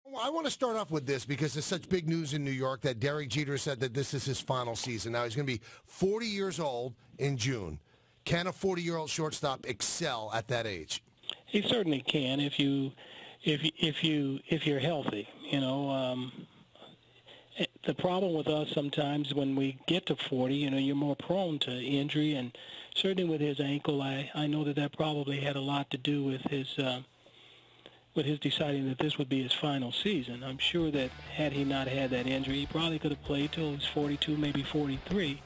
Well, I want to start off with this because it's such big news in New York that Derek Jeter said that this is his final season. Now, he's going to be 40 years old in June. Can a 40-year-old shortstop excel at that age? He certainly can if you're healthy. The problem with us sometimes when we get to 40, you're more prone to injury, and certainly with his ankle, I know that probably had a lot to do with his deciding that this would be his final season. I'm sure that had he not had that injury, he probably could have played till he was 42, maybe 43.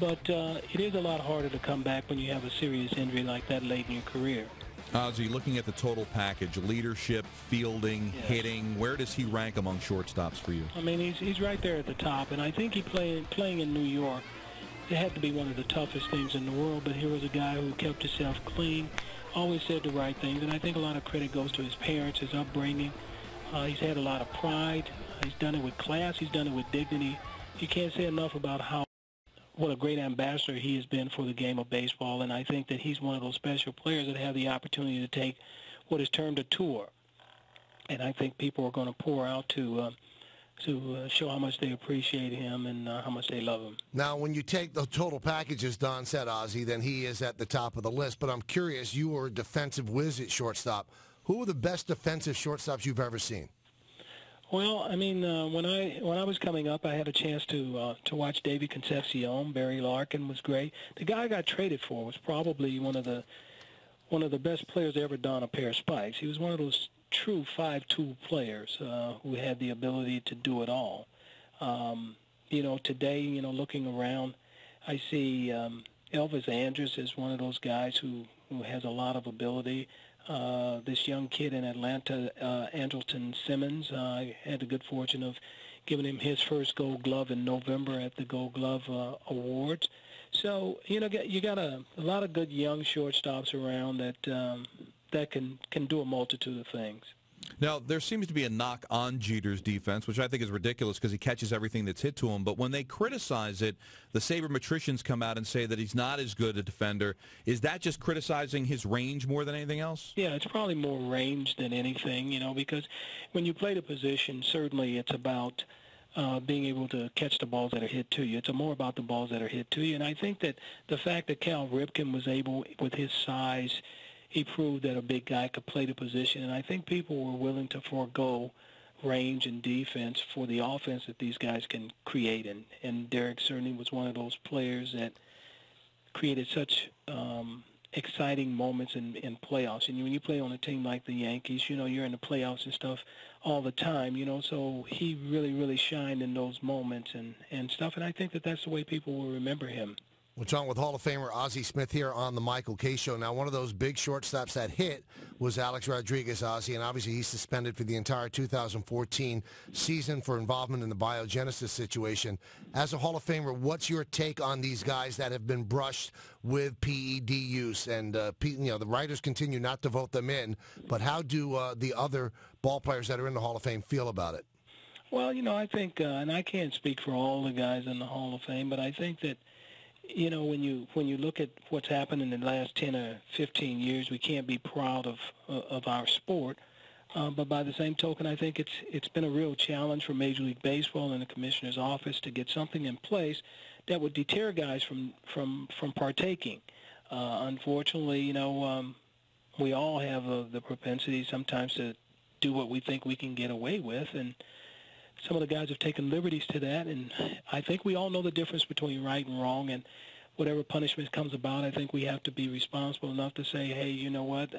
But it is a lot harder to come back when you have a serious injury like that late in your career. Ozzie, looking at the total package, leadership, fielding, hitting, where does he rank among shortstops for you? I mean, he's right there at the top, and I think playing in New York, it had to be one of the toughest things in the world, but here was a guy who kept himself clean, always said the right things, and I think a lot of credit goes to his parents, his upbringing. He's had a lot of pride. He's done it with class. He's done it with dignity. You can't say enough about what a great ambassador he has been for the game of baseball, and I think that he's one of those special players that have the opportunity to take what is termed a tour. And I think people are going to pour out to show how much they appreciate him and how much they love him. Now, when you take the total package, as Don said, Ozzie, then he is at the top of the list. But I'm curious, you were a defensive whiz at shortstop. Who were the best defensive shortstops you've ever seen? Well, I mean, when I was coming up, I had a chance to watch Davey Concepcion. Barry Larkin was great. The guy I got traded for was probably one of the best players to ever don a pair of spikes. He was one of those true 5'2" players who had the ability to do it all. Today, looking around, I see Elvis Andrus is one of those guys who has a lot of ability. This young kid in Atlanta, Andrelton Simmons, I had the good fortune of giving him his first Gold Glove in November at the Gold Glove Awards. So, you got a lot of good young shortstops around that can do a multitude of things. Now, there seems to be a knock on Jeter's defense, which I think is ridiculous because he catches everything that's hit to him. But when they criticize it, the sabermetricians come out and say that he's not as good a defender. Is that just criticizing his range more than anything else? Yeah, it's probably more range than anything, because when you play the position, certainly it's about being able to catch the balls that are hit to you. It's more about the balls that are hit to you. And I think that the fact that Cal Ripken was able, with his size, he proved that a big guy could play the position, and I think people were willing to forego range and defense for the offense that these guys can create. And Derek certainly was one of those players that created such exciting moments in playoffs. And when you play on a team like the Yankees, you're in the playoffs and stuff all the time, so he really, really shined in those moments and stuff. And I think that that's the way people will remember him. We're talking with Hall of Famer Ozzie Smith here on the Michael Kay Show. Now, one of those big shortstops that hit was Alex Rodriguez, Ozzie, and obviously he's suspended for the entire 2014 season for involvement in the biogenesis situation. As a Hall of Famer, what's your take on these guys that have been brushed with PED use? And, the writers continue not to vote them in, but how do the other ball players that are in the Hall of Fame feel about it? Well, I think, and I can't speak for all the guys in the Hall of Fame, but I think that when you look at what's happened in the last 10 or 15 years, we can't be proud of our sport. But by the same token, I think it's been a real challenge for Major League Baseball and the commissioner's office to get something in place that would deter guys from partaking. Unfortunately, we all have the propensity sometimes to do what we think we can get away with, and some of the guys have taken liberties to that, and I think we all know the difference between right and wrong, and whatever punishment comes about, I think we have to be responsible enough to say, hey, you know what,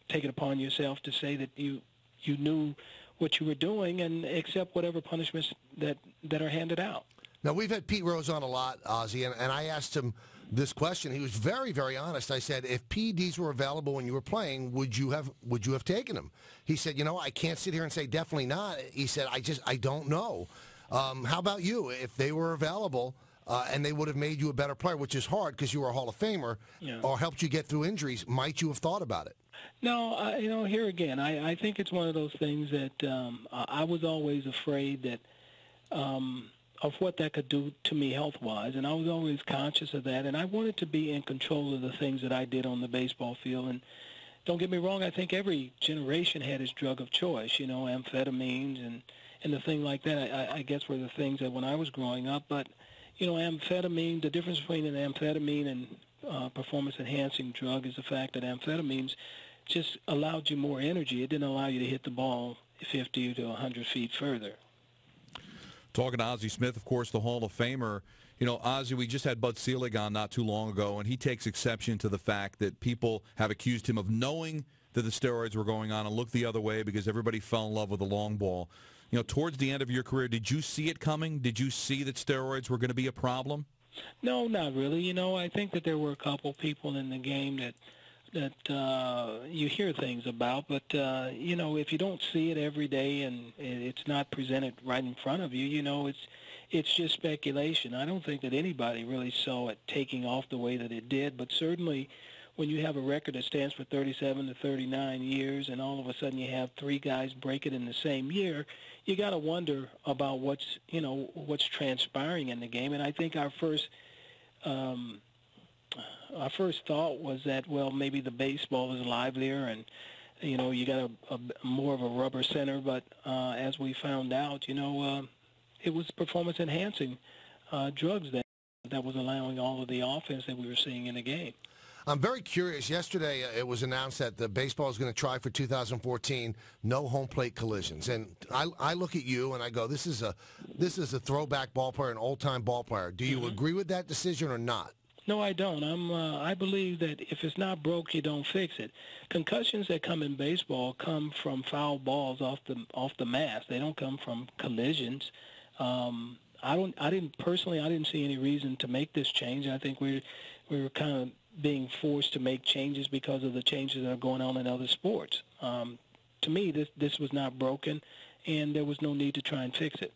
take it upon yourself to say that you knew what you were doing and accept whatever punishments that are handed out. Now, we've had Pete Rose on a lot, Ozzie, and I asked him this question. He was very, very honest. I said, if PEDs were available when you were playing, would you have taken them? He said, I can't sit here and say definitely not. He said, I don't know. How about you? If they were available and they would have made you a better player, which is hard because you were a Hall of Famer, or helped you get through injuries, might you have thought about it? No, here again, I think it's one of those things that I was always afraid that of what that could do to me health-wise, and I was always conscious of that, and I wanted to be in control of the things that I did on the baseball field, and don't get me wrong, I think every generation had its drug of choice, amphetamines and the thing like that, I guess were the things that when I was growing up. But, amphetamine, the difference between an amphetamine and performance-enhancing drug is the fact that amphetamines just allowed you more energy. It didn't allow you to hit the ball 50 to 100 feet further. Talking to Ozzie Smith, of course, the Hall of Famer. Ozzie, we just had Bud Selig on not too long ago, and he takes exception to the fact that people have accused him of knowing that the steroids were going on and looked the other way because everybody fell in love with the long ball. Towards the end of your career, did you see it coming? Did you see that steroids were going to be a problem? No, not really. I think that there were a couple people in the game that you hear things about, but if you don't see it every day and it's not presented right in front of you, it's just speculation. I don't think that anybody really saw it taking off the way that it did, but certainly when you have a record that stands for 37 to 39 years and all of a sudden you have three guys break it in the same year, you got to wonder about what's transpiring in the game. And I think our first thought was that, well, maybe the baseball is livelier and, you got a more of a rubber center. But as we found out, it was performance-enhancing drugs that was allowing all of the offense that we were seeing in the game. I'm very curious. Yesterday, it was announced that the baseball is going to try for 2014 no home plate collisions, and I look at you and I go, this is a throwback ball player, an old-time ball player. Do you agree with that decision or not? No, I don't. I believe that if it's not broke, you don't fix it. Concussions that come in baseball come from foul balls off the mask. They don't come from collisions. I didn't see any reason to make this change. I think we were kind of being forced to make changes because of the changes that are going on in other sports. To me, this was not broken, and there was no need to try and fix it.